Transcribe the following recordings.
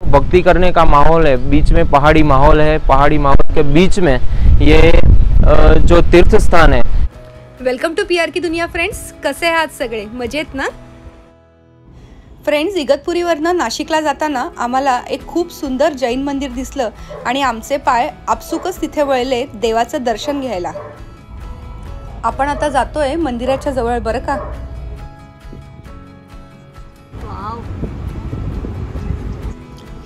भक्ति करने का माहौल है, बीच में पहाड़ी माहौल है, पहाड़ी माहौल के बीच में ये जो तीर्थ स्थान है। वेलकम टू पीआर की दुनिया फ्रेंड्स, कसे आहात सगळे? मजेत ना फ्रेंड्स? इगतपुरीवरनं नाशिकला जाताना आम्हाला एक खूप सुंदर जैन मंदिर दिसलं आणि आमचे पाय आपसुकच तिथे वळले देवाचं दर्शन घ्यायला। आपण आता जातोय मंदिराच्या जवळ बरं का।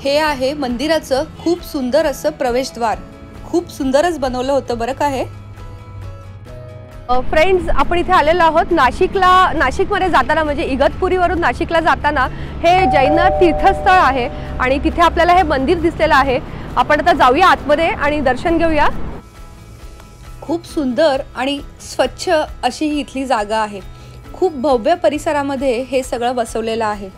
हे आहे मंदिराचं खूप सुंदर असं प्रवेशद्वार, खूप सुंदरच बनवलं होतं बरं का हे। फ्रेंड्स, आपण इथे आलेलो आहोत नाशिकमध्ये जाताना, म्हणजे इगतपुरीवरून नाशिकला जाताना हे जैन तीर्थस्थळ आहे आणि तिथे आपल्याला हे मंदिर दिसलेलं आहे। आपण आता जाऊया आतमध्ये आणि दर्शन घेऊया। खूप सुंदर आणि स्वच्छ अशी ही इथली जागा आहे। खूप भव्य परिसरामध्ये हे सगळं बसवलेलं आहे।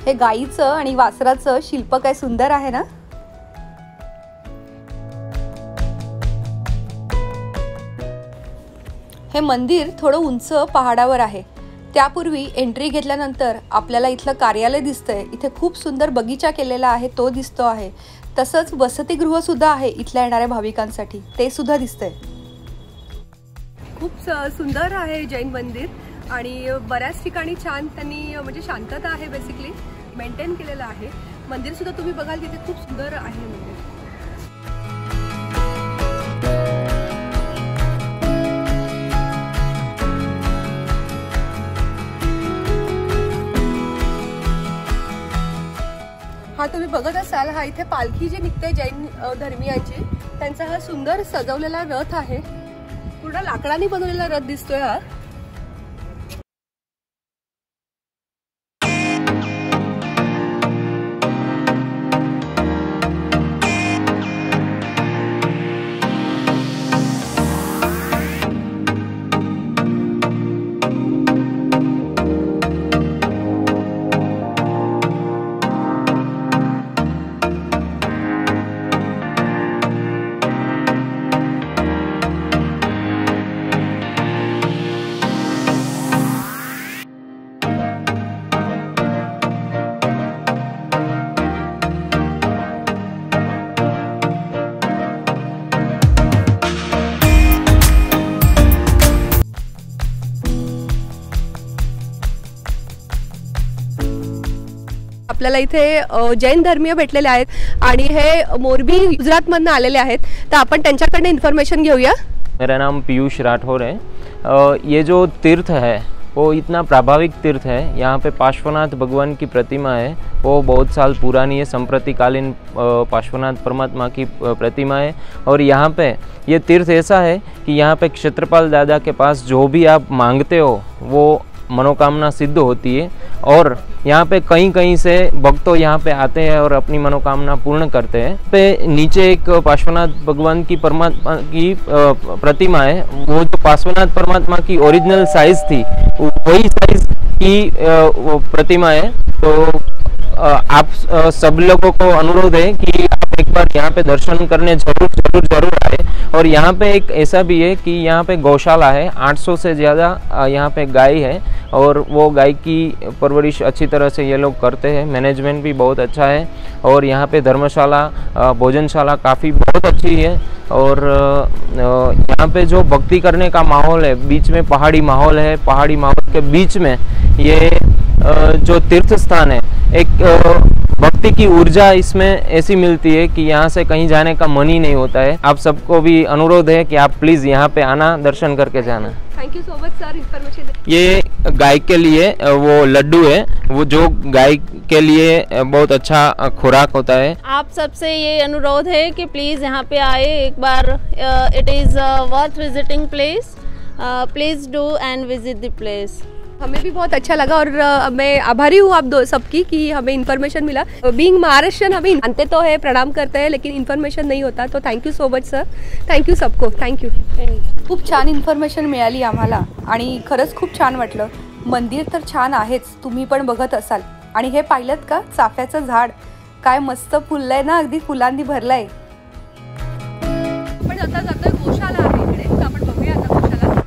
हे गाईचं आणि वासराचं शिल्प काय सुंदर आहे ना। हे मंदिर थोडं उंच पहाडावर आहे। त्यापूर्वी एंट्री घेतल्यानंतर आपल्याला इथलं कार्यालय दिसतंय। इथे खूप सुंदर बगीचा केलेला आहे तो दिसतो आहे। तसंच वसतिगृह सुद्धा आहे इथल्या येणाऱ्या भाविकांसाठी, ते सुद्धा दिसतंय। खूप सुंदर आहे जैन मंदिर आणि बऱ्याच ठिकाणी छान त्यांनी म्हणजे शांतता आहे बेसिकली मेंटेन केलेलं आहे। मंदिर सुद्धा तुम्ही बघाल तिथे खूप सुंदर आहे मंदिर। हा तुम्ही बघत असाल, हा इथे पालखी जी निघते जैन धर्मीयांची, त्यांचा हा सुंदर सजवलेला रथ आहे। पूर्ण लाकडाने बनवलेला रथ दिसतोय हा। आपल्याला इथे जैन धर्मीय भेटलेले आहेत आणि हे मोरबी गुजरातमधून आलेले आहेत, तर आपण त्यांच्याकडून इन्फॉर्मेशन घेऊया। मेरा नाम पीयूष राठौर है। ये जो तीर्थ है वो इतना प्रभाविक तीर्थ है। यहाँ पे पार्श्वनाथ भगवान की प्रतिमा है, वो बहुत साल पुरानी है, संप्रतिकालीन पार्श्वनाथ परमात्मा की प्रतिमा है। और यहाँ पे ये तीर्थ ऐसा है कि यहाँ पे क्षेत्रपाल दादा के पास जो भी आप मांगते हो वो मनोकामना सिद्ध होती है। और यहाँ पे कहीं कहीं से भक्त यहाँ पे आते हैं और अपनी मनोकामना पूर्ण करते हैं। पे नीचे एक पार्श्वनाथ भगवान की परमात्मा की प्रतिमा है। वो जो पार्श्वनाथ परमात्मा की ओरिजिनल साइज थी वही साइज की प्रतिमा है। तो आप सब लोगों को अनुरोध है कि आप एक बार यहाँ पे दर्शन करने जरूर आए। और यहाँ पे एक ऐसा भी है कि यहाँ पे गौशाला है, 800 से ज़्यादा यहाँ पे गाय है और वो गाय की परवरिश अच्छी तरह से ये लोग करते हैं। मैनेजमेंट भी बहुत अच्छा है और यहाँ पे धर्मशाला भोजनशाला काफ़ी बहुत अच्छी है। और यहाँ पे जो भक्ति करने का माहौल है, बीच में पहाड़ी माहौल है, पहाड़ी माहौल के बीच में ये जो तीर्थ स्थान है, एक भक्ति की ऊर्जा इसमें ऐसी मिलती है कि यहाँ से कहीं जाने का मन ही नहीं होता है। आप सबको भी अनुरोध है कि आप प्लीज़ यहाँ पे आना, दर्शन करके जाना। Thank you so much sir information. ये गाय के लिए वो लड्डू है, वो जो गाय के लिए बहुत अच्छा खुराक होता है। आप सबसे ये अनुरोध है कि प्लीज़ यहाँ पे आए एक बार। It is worth visiting place. Please do and visit the place. हमें भी बहुत अच्छा लगा और मैं आभारी हूँ आप दो सबकी कि हमें इन्फॉर्मेशन मिला। बीइंग महाराष्ट्रियन हमें जानते तो है, प्रणाम करते हैं, लेकिन इन्फॉर्मेशन नहीं होता। तो thank you so much sir, thank you सबको, थैंक यू। खूप छान इन्फॉर्मेशन मिळाली आम्हाला आणि खरंच खूप छान वाटलं। मंदिर तर छान आहेच, तुम्ही पण बघत असाल। आणि हे पाहिलंत का चाफ्याचं झाड काय मस्त फुललंय ना, अगदी फुलांनी भरलंय। पण आता जातोय गोशाला आहे इकडे, तर आपण बघूया आता गोशाला।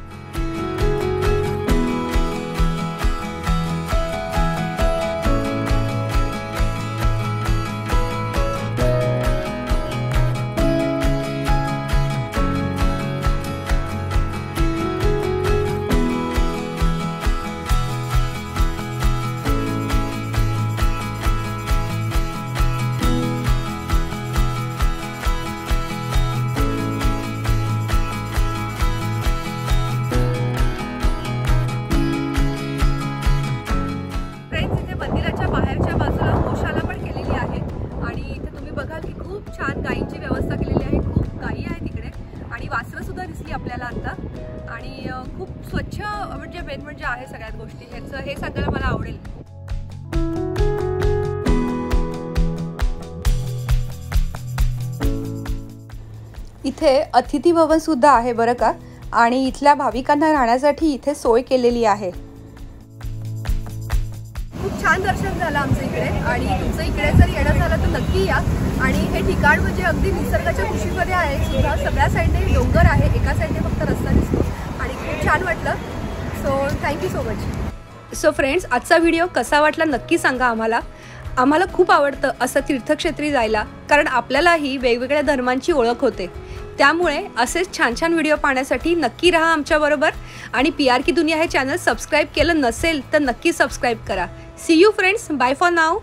एक्साइटमेंट जे आहे सगळ्यात गोष्टी ह्याचं हे सांगायला मला आवडेल. इथे अतिथी भवन सुद्धा आहे बरं का, आणि इथल्या भाविकांना राहण्यासाठी इथे सोय केलेली आहे. खूप छान दर्शन झालं आमचं इकडे, आणि तुमचं इकडे जर येणं झालं तर नक्की या. आणि हे ठिकाण म्हणजे अगदी निसर्गाच्या कुशीमध्ये आहे सुद्धा. सगळ्या साईडने डोंगर आहे, एका साईडने फक्त रस्ता दिसतो, आणि खूप छान वाटलं. So thank you so much. So friends, आजचा व्हिडिओ कसा वाटला नक्की सांगा आम्हाला. आम्हाला खूप आवडतं असं तीर्थक्षेत्री जायला, कारण आपल्यालाही वेगवेगळ्या धर्मांची ओळख होते. त्यामुळे असेच छान छान व्हिडिओ पाहण्यासाठी नक्की राहा आमच्याबरोबर. आणि PR की दुनिया हे चॅनल सबस्क्राईब केलं नसेल तर नक्की सबस्क्राईब करा. See you friends, bye for now.